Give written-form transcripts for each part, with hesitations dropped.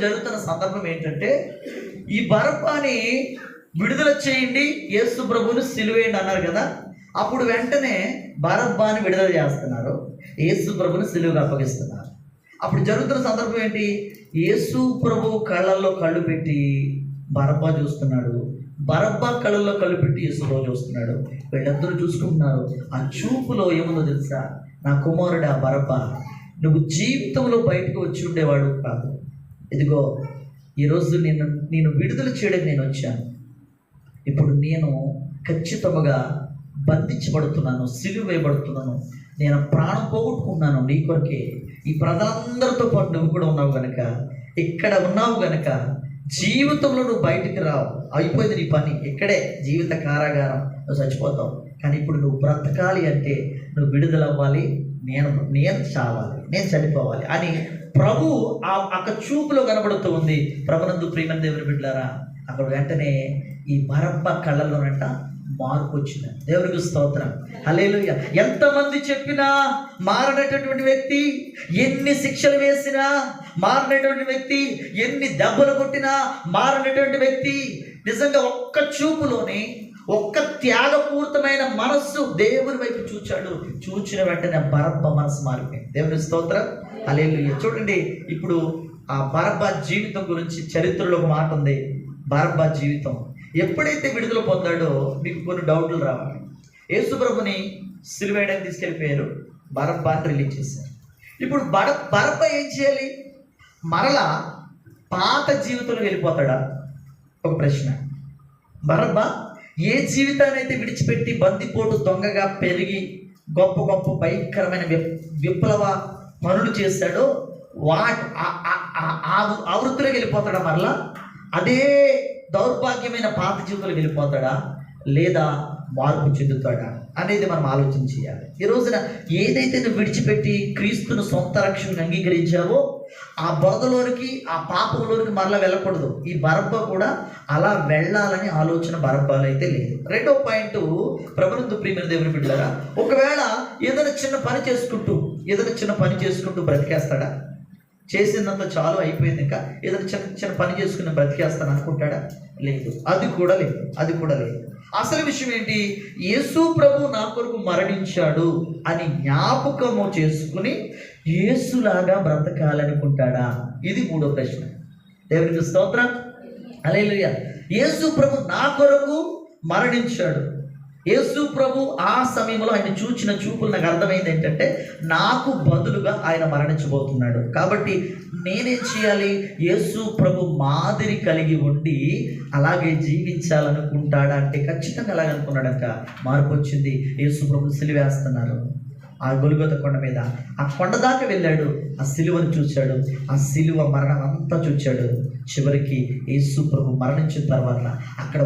జరుగుతున్న సందర్భం ఏంటంటే, ఈ బరబ్బాని విడుదల చేయండి, యేసు ప్రభువును సిలువేయండి అన్నారు కదా. అప్పుడు వెంటనే బరబ్బాని విడుదల చేస్తున్నారు, యేసు ప్రభువును సిలువగా అప్పగిస్తున్నారు. అప్పుడు జరుగుతున్న సందర్భం ఏంటి? యేసు ప్రభు కళ్ళల్లో కళ్ళు పెట్టి బరబ్బా చూస్తున్నాడు, బరబ్బా కళ్ళల్లో కళ్ళు పెట్టి యేసు ప్రభు చూస్తున్నాడు. వీళ్ళందరూ చూసుకుంటున్నారు. ఆ చూపులో ఏముందో తెలుసా? నా కుమారుడా బరబ్బా, నువ్వు జీవితంలో బయటకు వచ్చి ఉండేవాడు కాదు. ఇదిగో ఈరోజు నేను విడుదల చేయడానికి నేను వచ్చాను. ఇప్పుడు నేను ఖచ్చితంగా బంధించబడుతున్నాను, సిలువ వేయబడుతున్నాను, నేను ప్రాణం పోగొట్టుకున్నాను నీ కొరకే. ఈ ప్రజలందరితో పాటు నువ్వు కూడా ఉన్నావు కనుక, ఇక్కడ ఉన్నావు కనుక జీవితంలో నువ్వు బయటికి రావు. అయిపోయింది నీ పని, ఇక్కడే జీవిత కారాగారం, నువ్వు చచ్చిపోతావు. కానీ ఇప్పుడు నువ్వు బ్రతకాలి అంటే నువ్వు విడుదల అవ్వాలి, నేను చావాలి, నేను చనిపోవాలి అని ప్రభు అక్కడ చూపులో కనబడుతూ ఉంది. ప్రభునందు ప్రియమైన దేవుని బిడ్డలారా, అక్కడ వెంటనే ఈ బరబ్బా కళ్ళలోనంట మార్పు వచ్చింది. దేవునికి స్తోత్రం, హల్లెలూయా. ఎంతమంది చెప్పినా మారనటువంటి వ్యక్తి, ఎన్ని శిక్షలు వేసినా మారనటువంటి వ్యక్తి, ఎన్ని దెబ్బలు కొట్టినా మారనటువంటి వ్యక్తి, నిజంగా ఒక్క చూపులోనే ఒక్క త్యాగపూరితమైన మనస్సు దేవుని వైపు చూచాడు. చూచిన వెంటనే బరబ్బా మనసు మారిపోయింది. దేవుని స్తోత్రం, హల్లెలూయా. చూడండి, ఇప్పుడు ఆ బరబ్బా జీవితం గురించి చరిత్రలో ఒక మాట ఉంది. బరబ్బా జీవితం ఎప్పుడైతే విడుదల పొందాడో మీకు కొన్ని డౌట్లు రావాలి. యేసు ప్రభుని సిలువేయడానికి తీసుకెళ్ళిపోయారు, బరబ్బాని రిలీజ్ చేశారు. ఇప్పుడు బరబ్బా ఏం చేయాలి? మరలా పాత జీవితంలో వెళ్ళిపోతాడా? ఒక ప్రశ్న. బరబ్బా ఏ జీవితాన్ని అయితే విడిచిపెట్టి బందిపోటు దొంగగా పెరిగి గొప్ప గొప్ప భయంకరమైన విప్లవ పనులు చేశాడో ఆ వృత్తిలోకి వెళ్ళిపోతాడా? మరలా అదే దౌర్భాగ్యమైన పాత జీవితంలోకి వెళ్ళిపోతాడా, లేదా మార్పు చెందుతాడా అనేది మనం ఆలోచన చేయాలి. ఈ రోజున ఏదైతే నువ్వు విడిచిపెట్టి క్రీస్తును సొంత రక్షణను అంగీకరించావో ఆ బొరదలోనికి, ఆ పాపంలోనికి మరలా వెళ్ళకూడదు. ఈ బరబ్బా కూడా అలా వెళ్ళాలని ఆలోచన బరబ్బాలో అయితే లేదు. రెండో పాయింట్, ప్రభునందు ప్రియమైన దేవుని బిడ్డలారా, ఒకవేళ ఏదైనా చిన్న పని చేసుకుంటూ బ్రతికేస్తాడా? చేసిందంతా చాలు, అయిపోయింది, ఇంకా ఏదైనా చిన్న పని చేసుకుని బ్రతికేస్తాను అనుకుంటాడా? లేదు, అది కూడా లేదు. అసలు విషయం ఏంటి? యేసు ప్రభు నా కొరకు మరణించాడు అని జ్ఞాపకము చేసుకుని యేసులాగా బ్రతకాలనుకుంటాడా? ఇది మూడో ప్రశ్న. దేవునికి స్తోత్రం, హల్లెలూయా. యేసు ప్రభు నా కొరకు మరణించాడు. యేసు ప్రభు ఆ సమయంలో ఆయన చూచిన చూపులు నాకు అర్థమైంది ఏంటంటే, నాకు బదులుగా ఆయన మరణించబోతున్నాడు. కాబట్టి నేనేం చేయాలి? యేసు ప్రభు మాదిరి కలిగి ఉండి అలాగే జీవించాలనుకుంటాడా అంటే ఖచ్చితంగా అలాగే అనుకున్నాడంట. మార్పు వచ్చింది. యేసు ప్రభు సిలువేస్తున్నారు ఆ గొల్గొతా కొండ మీద. ఆ కొండ దాకా వెళ్ళాడు, ఆ సిలువను చూశాడు, ఆ సిలువ మరణం అంతా చూశాడు. చివరికి యేసు ప్రభు మరణించిన తర్వాత అక్కడ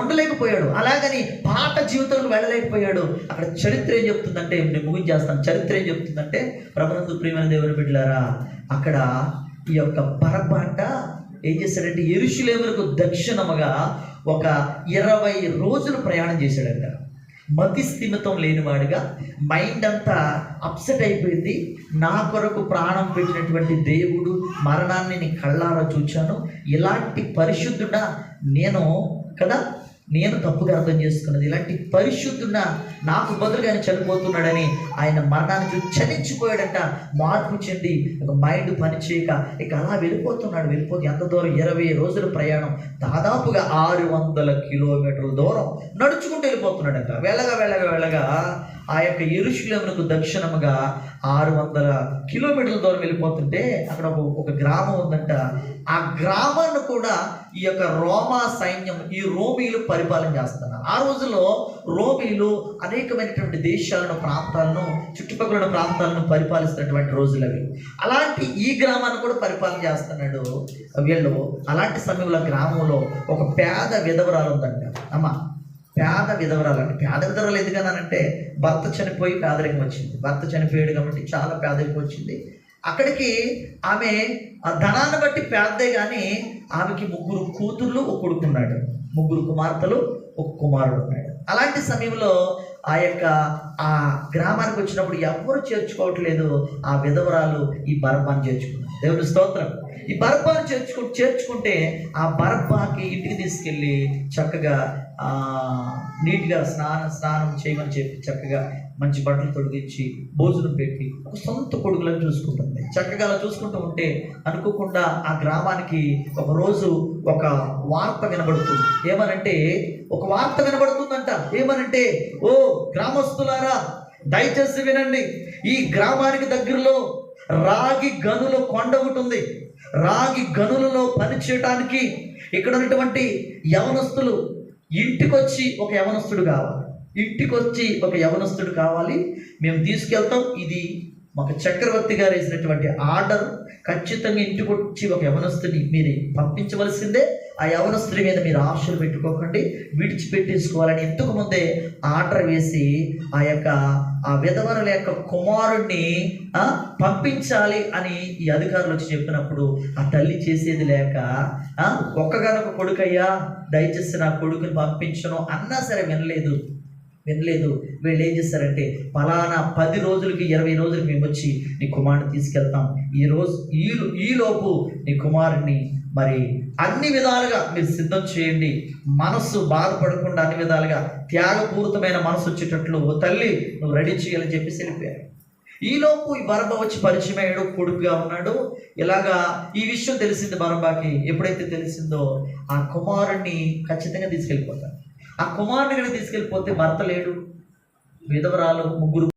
ఉండలేకపోయాడు. అలాగని పాత జీవితంలో వెళ్ళలేకపోయాడు. అక్కడ చరిత్ర ఏం చెప్తుందంటే, నేను ముగించేస్తాను. చరిత్ర ఏం చెప్తుందంటే, ప్రభునందు ప్రియమైన దేవుని బిడ్డలారా, అక్కడ ఈ యొక్క బరబ్బా అంట ఏం చేశాడంటే, యెరూషలేమునకు దక్షిణముగా ఒక 20 రోజులు ప్రయాణం చేశాడంట. మతి స్థిమితం లేనివాడిగా, మైండ్ అంతా అప్సెట్ అయిపోయింది. నా కొరకు ప్రాణం పెట్టినటువంటి దేవుడు మరణాన్ని నీ కళ్ళారా చూచాను, ఇలాంటి పరిశుద్ధుడా నేను తప్పుగా అర్థం చేసుకున్నది, ఇలాంటి పరిశుద్ధున్న నాకు బదులుగా ఆయన చనిపోతున్నాడని ఆయన మరణాన్ని చూసి చలించిపోయాడంట. మార్పు చెంది ఒక మైండ్ పనిచేయక ఇక అలా వెళ్ళిపోతున్నాడు. ఎంత దూరం? 20 రోజుల ప్రయాణం, దాదాపుగా 600 కిలోమీటర్ల దూరం నడుచుకుంటూ వెళ్ళిపోతున్నాడంట. వెళ్ళగా ఆ యొక్క యెరూషలేమునకు దక్షిణముగా 600 కిలోమీటర్ల దూరం వెళ్ళిపోతుంటే అక్కడ ఒక గ్రామం ఉందంట. ఆ గ్రామాన్ని కూడా ఈ యొక్క రోమా సైన్యం, ఈ రోమీలు పరిపాలన చేస్తున్నారు. ఆ రోజుల్లో రోమీలు అనేకమైనటువంటి దేశాలను, ప్రాంతాలను, చుట్టుపక్కల ప్రాంతాలను పరిపాలిస్తున్నటువంటి రోజులు అవి. అలాంటి ఈ గ్రామాన్ని కూడా పరిపాలన చేస్తున్నాడు వీళ్ళు. అలాంటి సమయంలో గ్రామంలో ఒక పేద విధవరాలు ఉందంట. పేద విధవరాలు ఎందుకన్నానంటే, భర్త చనిపోయి పేదరికం వచ్చింది. భర్త చనిపోయాడు కాబట్టి చాలా పేదరికం వచ్చింది. అక్కడికి ఆమె ఆ ధనాన్ని బట్టి పేదే కానీ ఆమెకి 3 కూతుర్లు, 1 కొడుకున్నాడు. 3 కుమార్తెలు, 1 కుమారుడు ఉన్నాడు. అలాంటి సమయంలో ఆ యొక్క ఆ గ్రామానికి వచ్చినప్పుడు ఎవరు చేర్చుకోవట్లేదు. ఆ విధవరాలు ఈ బరబ్బాని చేర్చుకున్నారు. దేవుని స్తోత్రం. ఈ బరబ్బాని చేర్చుకుంటే ఆ బరబ్బాకి ఇంటికి తీసుకెళ్ళి చక్కగా నీట్గా స్నానం చేయమని చెప్పి చక్కగా మంచి బట్టలు తొడిగించి భోజనం పెట్టి ఒక సొంత కొడుకులను చూసుకుంటుంది. చక్కగా అలా చూసుకుంటూ ఉంటే అనుకోకుండా ఆ గ్రామానికి ఒక రోజు ఒక వార్త వినబడుతుంది. ఏమనంటే ఒక వార్త వినబడుతుందంట. ఏమనంటే, ఓ గ్రామస్తులారా దయచేసి వినండి, ఈ గ్రామానికి దగ్గరలో రాగి గనుల కొండ ఒకటి ఉంది. రాగి గనులలో పని చేయటానికి ఇక్కడ ఉన్నటువంటి యవనస్తులు ఇంటికొచ్చి ఒక యవనస్తుడు కావాలి, మేము తీసుకెళ్తాం. ఇది మాకు చక్రవర్తి గారు వేసినటువంటి ఆర్డర్. ఖచ్చితంగా ఇంటికి వచ్చి ఒక యవనస్తుని మీరు పంపించవలసిందే. ఆ యవనస్తుడి మీద మీరు ఆశలు పెట్టుకోకండి, విడిచిపెట్టేసుకోవాలని ఇంతకు ముందే ఆర్డర్ వేసి ఆ విధవరుల యొక్క కుమారుణ్ణి పంపించాలి అని ఈ అధికారులు వచ్చి చెప్పినప్పుడు ఆ తల్లి చేసేది లేక, ఒక్కగానొక కొడుకయ్యా దయచేసి నా కొడుకుని పంపించను అన్నా సరే వినలేదు. వీళ్ళు ఏం చేస్తారంటే, ఫలానా 10 రోజులకి 20 రోజులకి మేము వచ్చి నీ కుమారుని తీసుకెళ్తాం. ఈలోపు నీ కుమారుని మరి అన్ని విధాలుగా మీరు సిద్ధం చేయండి, మనస్సు బాధపడకుండా అన్ని విధాలుగా త్యాగపూరితమైన మనసు వచ్చేటట్లు ఓ తల్లి నువ్వు రెడీ చేయాలని చెప్పేసి వెళ్ళిపోయారు. ఈలోపు ఈ బరబ్బా వచ్చి పరిచయం అయ్యాడు, కొడుకుగా ఉన్నాడు. ఇలాగా ఈ విషయం తెలిసింది బరబ్బాకి. ఎప్పుడైతే తెలిసిందో ఆ కుమారుణ్ణి ఖచ్చితంగా తీసుకెళ్ళిపోతారు. ఆ కుమారుని తీసుకెళ్ళిపోతే భర్త లేడు, విధవరాలు, ముగ్గురు